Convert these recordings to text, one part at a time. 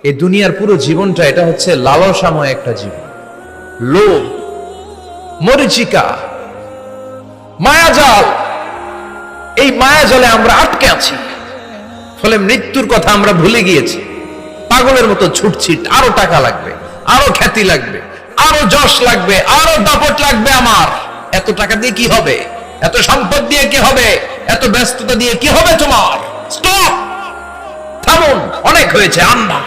এই দুনিয়ার পুরো জীবনটা এটা হচ্ছে লালসাময় একটা জীবন, লোভ, মরিচিকা, মায়াজাল। এই মায়াজালে আমরা আটকে আছি, ফলে মৃত্যুর কথা আমরা ভুলে গিয়েছি। পাগলের মতো ছুটছি, আরো টাকা লাগবে, আরো খ্যাতি লাগবে, আরো যশ লাগবে, আরো দাপট লাগবে। আমার এত টাকা দিয়ে কি হবে, এত সম্পদ দিয়ে কি হবে, এত ব্যস্ততা দিয়ে কি হবে তোমার? স্টপ, থামুন, অনেক হয়েছে, আন্না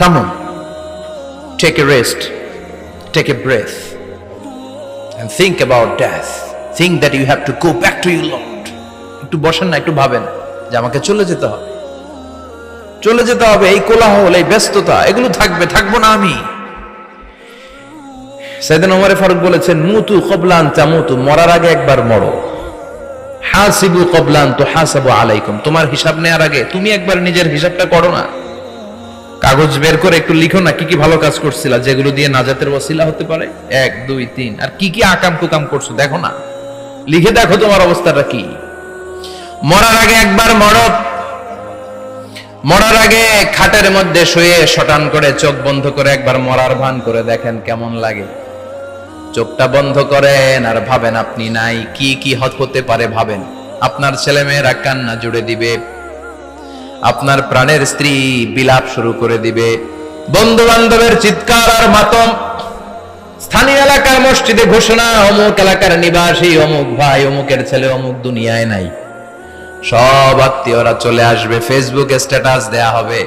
থামুন। Take a rest, take a breath and think about death. Think that you have to go back to your Lord. একটু বসেন না, একটু ভাবেন যে আমাকে চলে যেতে হবে, চলে যেতে হবে। এই কোলাহল, এই ব্যস্ততা, এগুলো থাকবে, থাকবো না আমি। সাইয়েদনা ওমর ফারুক বলেছেন, মুতু ক্বাবলা আন তামুতু, মরার আগে একবার মরো। হাসিবু ক্বাবলা আন তুহাসাবু আলাইকুম, তোমার হিসাব নেওয়ার আগে তুমি একবার নিজের হিসাবটা করো না। কাগজ বের করে একটু লিখো না কি কি ভালো কাজ করছিলা, যেগুলো দিয়ে নাজাতের ওসিলা হতে পারে। 1 2 3, আর কি কি আকাম কুকাম করছো দেখো না, লিখে দেখো তোমার অবস্থাটা কি। মরার আগে একবার মরো। মরার আগে খাটের মধ্যে শুয়ে শটান করে চোখ বন্ধ করে একবার মরার ভান করে দেখেন কেমন লাগে। চোখটা বন্ধ করেন আর ভাবেন আপনি নাই, কি কি হতে পারে ভাবেন। আপনার ছেলে মেয়েরা কান্না জুড়ে দিবে, আপনার প্রাণের স্ত্রী বিলাপ শুরু করে দিবে, বন্ধু বান্ধবের চিৎকার আর মাতম, স্থানীয় এলাকার মসজিদে ঘোষণা, অমুক এলাকার নিবাসী অমুক ভাই অমুকের ছেলে অমুক দুনিয়ায় নাই। সব আত্মীয়রা চলে আসবে, ফেসবুকে স্ট্যাটাস দেয়া হবে,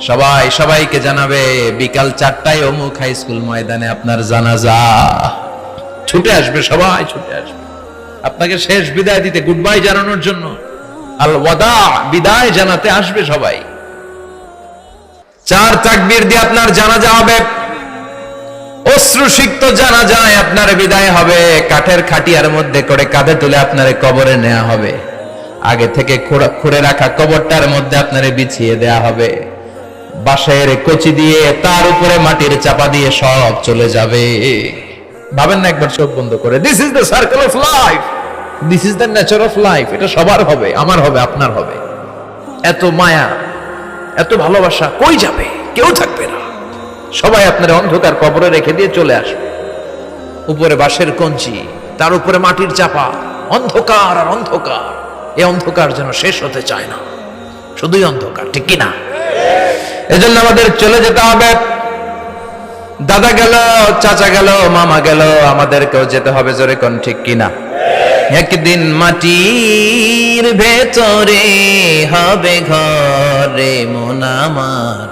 সবাই সবাইকে জানাবে বিকাল 4টায় অমুক হাই স্কুল ময়দানে আপনার জানাজা। ছুটে আসবে, সবাই ছুটে আসবে আপনাকে শেষ বিদায় দিতে, গুড বাই জানানোর জন্য, আল ওয়াদা, বিদায় জানাতে আসবে সবাই। 4 তাকবীর দিয়ে আপনার জানাজা হবে, অশ্রুসিক্ত জানাজায় আপনার বিদায় হবে। কাঠের খাটিয়ার মধ্যে করে কাঁধে তুলে আপনারে কবরে নেওয়া হবে। আগে থেকে খুঁড়ে রাখা কবরটার মধ্যে আপনারে বিছিয়ে দেয়া হবে। বাঁশের কচি দিয়ে তার উপরে মাটির চাপা দিয়ে সব চলে যাবে। ভাবেন না একবার চোখ বন্ধ করে, this is the circle of life, this is the nature of life. এটা সবার হবে, আমার হবে, আপনার হবে। এত মায়া, এত ভালোবাসা কই যাবে? কেউ থাকবে না, সবাই আপনার অন্ধকার কবরে রেখে দিয়ে চলে আসবে। উপরে বাঁশের কঞ্চি, তার উপরে মাটির চাপা, অন্ধকার আর অন্ধকার। এই অন্ধকার যেন শেষ হতে চায় না, শুধুই অন্ধকার, ঠিক কিনা? এজন্য আমাদের চলে যেতে হবে। দাদা গেল, চাচা গেল, মামা গেল, আমাদেরকেও যেতে হবে, জোরে কোন ঠিক কিনা? একদিন মাটির ভেতরে হবে ঘরে মন আমার,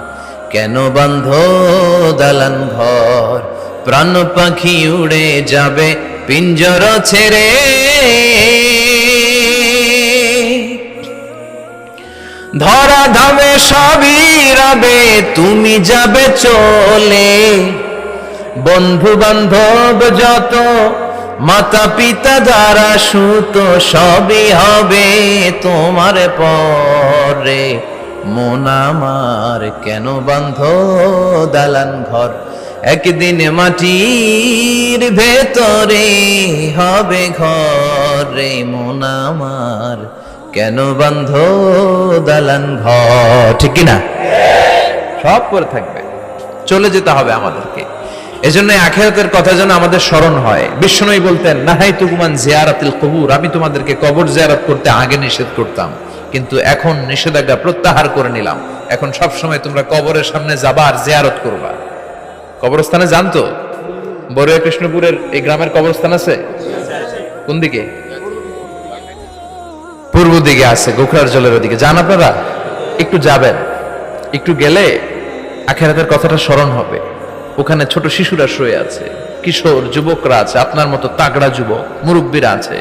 কেন বন্ধ দালান ঘর, প্রাণ পাখি উড়ে যাবে পিঞ্জর ছেড়ে। ধরা ধামে সবই রবে, তুমি যাবে চলে। বন্ধু বান্ধব যত, মাতা পিতা যারা সুত, সবই হবে তোমার পরে। মন আমার কেন বন্ধ দালান ঘর, একদিন মাটির ভেতরে হবে ঘরে মন আমার, কেন বন্ধ দালান ঘর, ঠিক কিনা? সব পরে থাকবে, চলে যেতে হবে আমাদেরকে। এজন্য আখিরাতের কথা যেন আমাদের স্মরণ হয়। বিশ্বনবী বলতেন, নাহাইতুকুমান জিয়ারাতিল কবুর, আমি তোমাদেরকে কবর জিয়ারত করতে আগে নিষেধ করতাম, কিন্তু এখন নিষেধাজ্ঞা প্রত্যাহার করে নিলাম। এখন সব সময় তোমরা কবরের সামনে যাবা আর জিয়ারত করবা। কবরস্থানে জানতো বড়ুয়া কৃষ্ণপুরের এই গ্রামের কবরস্থান আছে কোন দিকে? পূর্ব দিকে আছে, গোখরার জলের ওদিকে। যান আপনারা, একটু যাবেন, একটু গেলে আখিরাতের কথাটা স্মরণ হবে। ওখানে ছোট শিশুরা শুয়ে আছে, কিশোর যুবকরা আছে, আপনার মতো তাগড়া যুবক মুরব্বীরা আছে।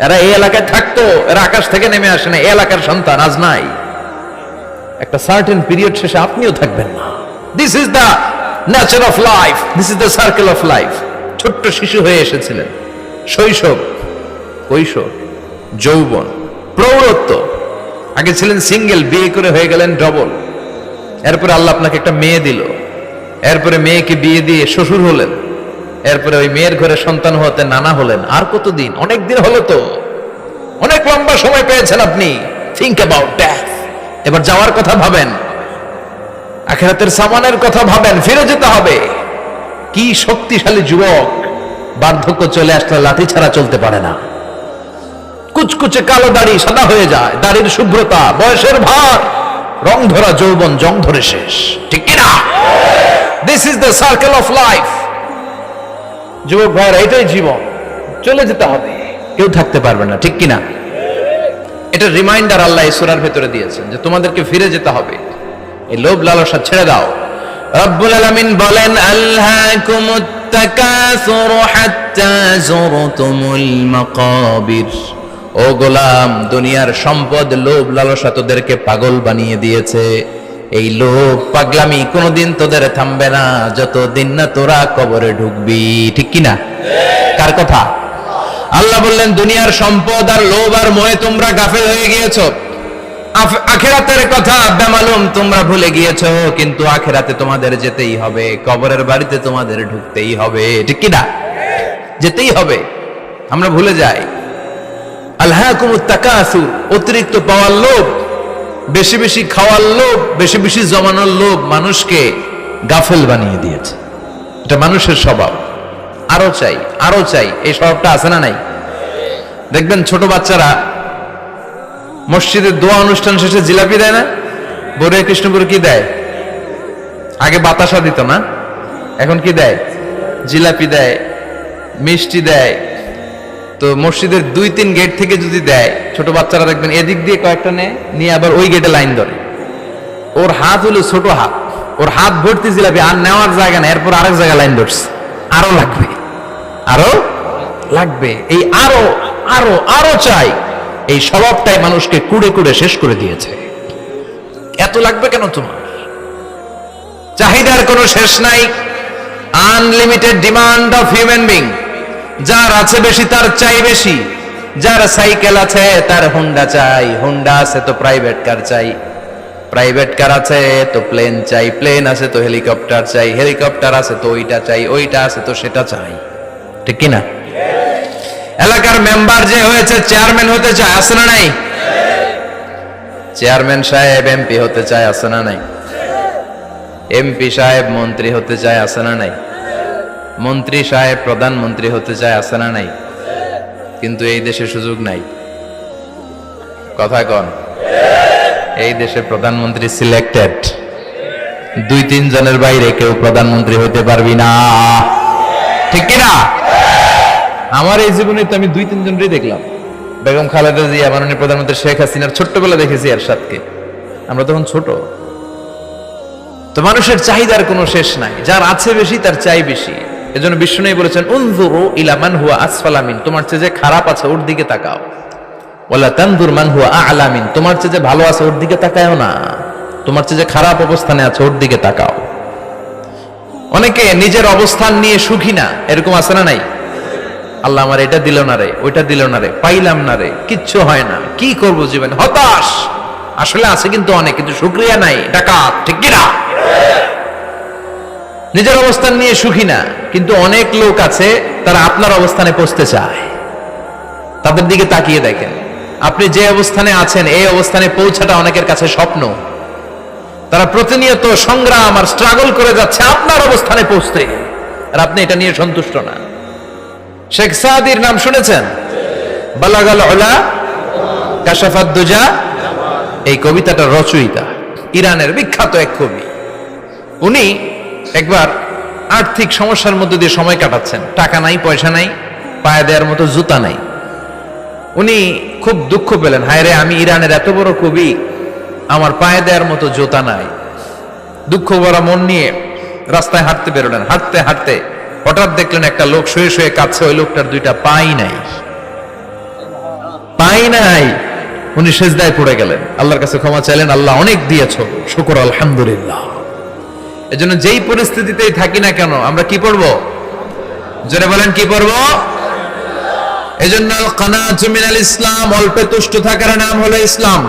এরা এই এলাকায় থাকতো, এরা আকাশ থেকে নেমে আসে না, এই এলাকার সন্তান, আজ নাই। একটা সার্টেন পিরিয়ড শেষে আপনিও থাকবেন না। This is the nature of life, this is the circle of life. ছোট্ট শিশু হয়ে এসেছিলেন, শৈশব, কৈশোর, যৌবন, প্রৌঢ়ত্ব। আগে ছিলেন সিঙ্গেল, বিয়ে করে হয়ে গেলেন ডবল। এরপরে আল্লাহ আপনাকে একটা মেয়ে দিল, এরপরে মেয়েকে বিয়ে দিয়ে শ্বশুর হলেন, এরপরে ওই মেয়ের ঘরে সন্তান হতে নানা হলেন। আর কতদিন? অনেক দিন হলো তো, অনেক লম্বা সময় পেয়েছেন আপনি। Think about death. এবার যাওয়ার কথা ভাবেন। আখিরাতের সামানের কথা ভাবেন, ফিরে যেতে হবে। কি শক্তিশালী যুবক, বার্ধক্য চলে আসলে লাঠি ছাড়া চলতে পারে না। কুচকুচে কালো দাড়ি সাদা হয়ে যায়, দাড়ির শুভ্রতা, বয়সের ভার, রং ধরা যৌবন জং ধরে শেষ, ঠিক কিনা? This is the circle of life. যুবক ভাইরা, এটাই জীবন, চলে যেতে হবে, কেউ থাকতে পারবে না, ঠিক কিনা? এটা রিমাইন্ডার আল্লাহ এই সূরার ভেতরে দিয়েছেন যে তোমাদেরকে ফিরে যেতে হবে, এই লোভ লালসা ছেড়ে দাও। রব্বুল আলামিন বলেন, আলহাকুমুত তাকাসুর হাত্তা যুরতুমুল মাকাবির। ও গোলাম, দুনিয়ার সম্পদ, লোভ লালসা তোদেরকে পাগল বানিয়ে দিয়েছে। এই লোভ পাগলামি কোনোদিন তোদের থামবে না যতদিন না তোরা কবরে ঢুকবি, ঠিক কিনা? কার কথা? আল্লাহ বললেন, দুনিয়ার সম্পদ আর লোভ আর মোহে তোমরা গাফেল হয়ে গিয়েছো। আখিরাতের কথা বেমালুম তোমরা ভুলে গিয়েছো, কিন্তু আখিরাতে তোমাদের যেতেই হবে, কবরের বাড়িতে তোমাদের ঢুকতেই হবে, ঠিক কিনা? যেতেই হবে, আমরা ভুলে যাই। আলহাকুমুত তাকাসুর, অতিরিক্ত পাওয়ার লোভ, বেশি বেশি খাওয়ার লোভ, বেশি বেশি জমানোর লোভ মানুষকে গাফেল বানিয়ে দিয়েছে। এটা মানুষের স্বভাব, আরো চাই আরো চাই, এই স্বভাবটা আছে না নাই? দেখবেন ছোট বাচ্চারা মসজিদের দোয়া অনুষ্ঠান শেষে জিলাপি দেয় না? বড় কৃষ্ণপুর কি দেয়? আগে বাতাসা দিত না, এখন কি দেয়? জিলাপি দেয়, মিষ্টি দেয়। তো মসজিদের 2-3 গেট থেকে যদি দেয়, ছোট বাচ্চারা দেখবেন এদিক দিয়ে কয়েকটা নিয়ে আবার ওই গেটে লাইন ধরে। ওর হাত হলো ছোট হাত, ওর হাত ভর্তি জিলাপি, আর নেওয়ার জায়গা না, এরপর আরেক জায়গায় লাইন ধরছে, আরো লাগবে আরো লাগবে, এই আরো আরো আরো চাই, এই স্বভাবটাই মানুষকে কুড়ে কুড়ে শেষ করে দিয়েছে। এত লাগবে কেন তোমার? চাহিদার কোনো শেষ নাই, unlimited demand of human being. যার আছে বেশি তার চাই বেশি, যার সাইকেল আছে তার হুন্ডা চাই, হুন্ডা আছে তো প্রাইভেট কার চাই, প্রাইভেট কার আছে তো প্লেন চাই, প্লেন আছে তো হেলিকপ্টার চাই, হেলিকপ্টার আছে তো ওইটা চাই, ওইটা আছে তো সেটা চাই, ঠিক কিনা? এলাকার মেম্বার যে হয়েছে চেয়ারম্যান হতে চায়, আছে না নাই? চেয়ারম্যান সাহেব এমপি হতে চায়, আছে না নাই? এমপি সাহেব মন্ত্রী হতে চায়, আছে না নাই? মন্ত্রী সাহেব প্রধানমন্ত্রী হতে চায়, আছে না নাই? কিন্তু এই দেশে সুযোগ নাই, কথা কন। এই দেশে প্রধানমন্ত্রী সিলেক্টেড, 2-3 জনের বাইরে কেউ প্রধানমন্ত্রী হতে পারবি না, ঠিক কিনা? আমার এই জীবনে তো আমি 2-3 জনই দেখলাম। বেগম খালেদা জিয়া, মাননীয় প্রধানমন্ত্রী শেখ হাসিনার ছোট্টবেলা দেখেছি এরশাদকে, আমরা তখন ছোট। তো মানুষের চাহিদার কোনো শেষ নাই, যার আছে বেশি তার চাই বেশি। এজন্য বিষ্ণু বলেছেন, উনজুরু ইলা মান হুয়া আসফালা মিন, তোমার চেয়ে যে খারাপ আছে ওর দিকে তাকাও। ওয়ালা তানজুর মান হুয়া আ'লা মিন, তোমার চেয়ে যে ভালো আছে ওর দিকে তাকায়ও না, তোমার চেয়ে যে খারাপ অবস্থানে আছে ওর দিকে তাকাও। অনেকে নিজের অবস্থান নিয়ে সুখী না, এরকম আছে না নাই? আল্লাহ আমার এটা দিল না রে, ওইটা দিল না রে, পাইলাম না রে, কিচ্ছু হয় না, কি করব জীবনে, হতাশ। আসলে আছে কিন্তু অনেক, কিন্তু শুকরিয়া নাই, ডাকাত, ঠিক কিনা? নিজের অবস্থান নিয়ে সুখী না, কিন্তু অনেক লোক আছে তারা আপনার অবস্থানে পৌঁছতে চায়। তাদের দিকে তাকিয়ে দেখেন, আপনি যে অবস্থানে আছেন এই অবস্থানে পৌঁছাটা অনেকের কাছে স্বপ্ন। তারা প্রতিনিয়ত সংগ্রাম আর স্ট্রাগল করে যাচ্ছে আপনার অবস্থানে পৌঁছতে, আর আপনি এটা নিয়ে সন্তুষ্ট না। শেখ সাদির নাম শুনেছেন? বালাগাল উলা কাশাফাত দুজা, এই কবিতাটার রচয়িতা ইরানের বিখ্যাত এক কবি। উনি একবার আর্থিক সমস্যার মধ্যে দিয়ে সময় কাটাচ্ছেন, টাকা নাই, পয়সা নাই, পায়ে দেওয়ার মতো জুতা নাই। উনি খুব দুঃখ পেলেন, হায় রে, আমি ইরানের এত বড় কবি, আমার পায়ে দেওয়ার মতো জুতা নাই। দুঃখ ভরা মন নিয়ে রাস্তায় হাঁটতে বেরোলেন। হাঁটতে হাঁটতে হঠাৎ দেখলেন একটা লোক শুয়ে শুয়ে কাঁদছে, ওই লোকটার 2টা পাই নাই, পাই নাই। উনি সেজদায় পড়ে গেলেন, আল্লাহর কাছে ক্ষমা চাইলেন, আল্লাহ অনেক দিয়েছো, শুকর আলহামদুলিল্লাহ। এজন্য যেই পরিস্থিতিতেই থাকি না কেন আমরা কি পড়বো? জোরে বলেন, কি পড়বো? এজন্য কানাতু মিনাল ইসলাম, অল্পে তুষ্ট থাকার নাম হলো ইসলাম।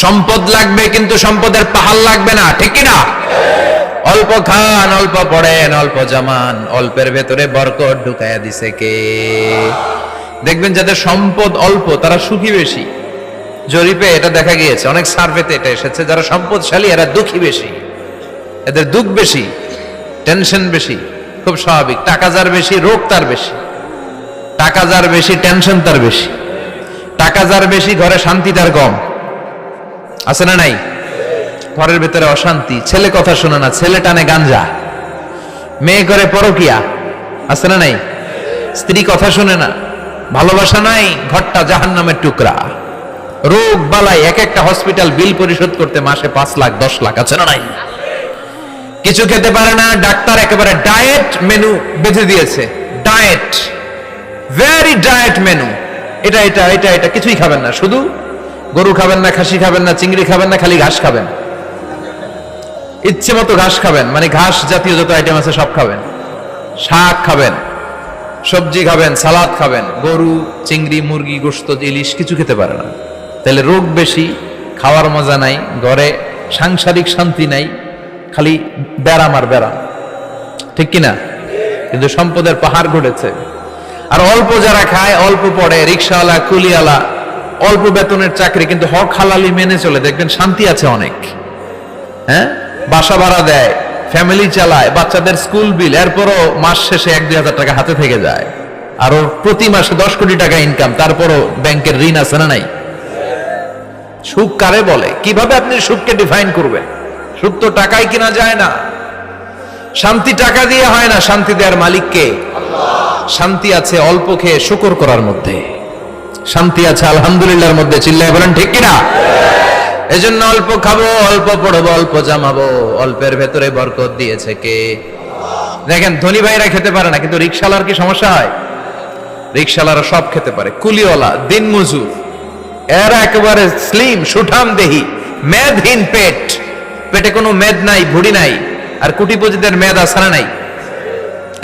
সম্পদ লাগবে কিন্তু সম্পদের পাহাড় লাগবে না, ঠিক কিনা? অল্প খান, অল্প পড়েন, অল্প জমান, অল্পের ভেতরে বরকত ঢুকাইয়া দিছে কে? দেখবেন যাদের সম্পদ অল্প তারা সুখী বেশি। জরিপে এটা দেখা গিয়েছে, অনেক সার্ভেতে এটা এসেছে, যারা সম্পদশালী এরা দুঃখী বেশি। এদের দুঃখ বেশি, টেনশন বেশি, খুব স্বাভাবিক। টাকা যার বেশি, রোগ তার বেশি। টাকা যার বেশি, টেনশন তার বেশি। টাকা যার বেশি, ঘরে শান্তি তার কম। আছে না নাই? ঘরের ভেতরে অশান্তি, ছেলে কথা শোনে না, ছেলে টানে গাঞ্জা, মেয়ে করে পরকিয়া। আছে না নাই? স্ত্রী কথা শোনে না, ভালোবাসা নাই, ঘরটা জাহান্নামের টুকরা। রোগ বালাই, এক একটা হসপিটাল বিল পরিশোধ করতে মাসে 5 লাখ 10 লাখ। আছে না নাই? কিছু খেতে পারে না, ডাক্তার একেবারে ডায়েট মেনু বেঁধে দিয়েছে। Diet, very diet menu. এটা এটা এটা এটা কিছুই খাবেন না, শুধু গরু খাবেন না, খাসি খাবেন না, চিংড়ি খাবেন না, খালি ঘাস খাবেন। ইচ্ছে মতো ঘাস খাবেন, মানে ঘাস জাতীয় যত আইটেম আছে সব খাবেন। শাক খাবেন, সবজি খাবেন, সালাদ খাবেন। গরু, চিংড়ি, মুরগি, গোশত, ইলিশ কিছু খেতে পারে না। তাহলে রোগ বেশি, খাওয়ার মজা নাই, ঘরে সাংসারিক শান্তি নাই, খালি ব্যারাম আর ব্যারাম। ঠিক কিনা? কিন্তু সম্পদের পাহাড় ঘটেছে। আর অল্প যারা খায়, অল্প পড়ে, রিক্সাওয়ালা, কুলিওয়ালা, অল্প বেতনের চাকরি, কিন্তু হক হালালি মেনে চলে, দেখবেন শান্তি আছে অনেক। হ্যাঁ, বাসা ভাড়া দেয়, ফ্যামিলি চালায়, বাচ্চাদের স্কুল বিল, এরপরও মাস শেষে 1-2 হাজার টাকা হাতে থেকে যায়। আরো প্রতি মাসে 10 কোটি টাকা ইনকাম, তারপরও ব্যাংকের ঋণ আছে না নাই? সুখ কারে বলে? কিভাবে আপনি সুখকে ডিফাইন করবেন? সুখ তো টাকায় কিনা যায় না। শান্তি টাকা দিয়ে হয় না, শান্তি দেওয়ার মালিক কে? শান্তি আছে অল্প খেয়ে শুকর করার মধ্যে, শান্তি আছে আলহামদুলিল্লাহর মধ্যে। চিল্লায় বলেন ঠিক কিনা? এজন্য অল্প খাবো, অল্প পড়বো, অল্প জামাবো, অল্পের ভেতরে বরকত দিয়েছে কে? দেখেন, ধনী ভাইরা খেতে পারে না, কিন্তু রিকশালার কি সমস্যা হয়? রিকশালারা সব খেতে পারে। কুলিওয়ালা, দিনমজুর, এরা একেবারে স্লিম, সুঠাম দেহি, মেদহীন পেট, পেটে কোনো মেদ নাই, ভুড়ি নাই। আর কোটিপতিদের মেদ আছে না নাই?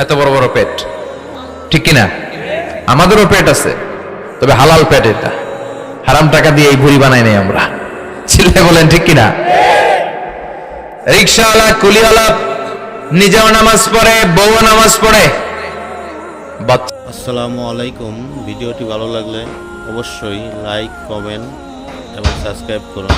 এত বড় বড় পেট। ঠিক কিনা? আমাদেরও পেট আছে, তবে হালাল পেট। এটা হারাম টাকা দিয়ে এই ভুড়ি বানাই নাই আমরা। ছিলে বলেন ঠিক কিনা? রিকশাওয়ালা, কুলিওয়ালা নিজেও নামাজ পড়ে, বউ নামাজ পড়ে। আসসালামু আলাইকুম। ভিডিওটি ভালো লাগলে অবশ্যই লাইক, কমেন্ট এবং সাবস্ক্রাইব করুন।